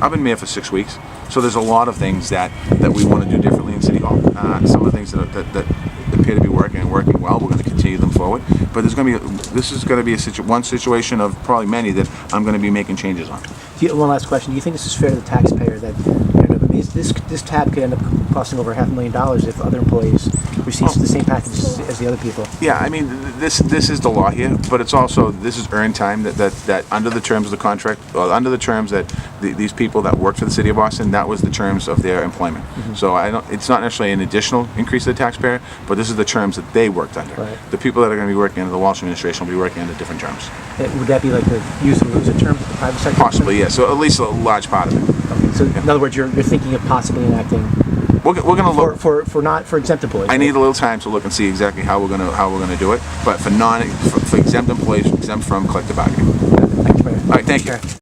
I've been mayor for 6 weeks, so there's a lot of things that we want to do differently in City Hall. Some of the things that appear to be working well, we're going to continue them forward. But this is going to be one situation of probably many that I'm going to be making changes on. One last question: do you think this is fair to the taxpayer that this tab could end up costing over $500,000 if other employees receive the same package as the other people? Yeah, I mean, this is the law here, but it's also, this is earned time that under the terms of the contract, or under the terms that these people that work for the city of Boston, that was the terms of their employment. So it's not necessarily an additional increase to the taxpayer, but this is the terms that they worked under. Right. The people that are going to be working under the Walsh administration will be working under different terms. Would that be like the use or lose it term, the private sector? Possibly, yeah. So at least a large part of it. Okay. So in other words, you're thinking of possibly enacting We're going to look for exempt employees. I need a little time to look and see exactly how we're gonna do it. But for exempt employees, exempt from collective bargaining. Thank you, Mayor. All right, thank you.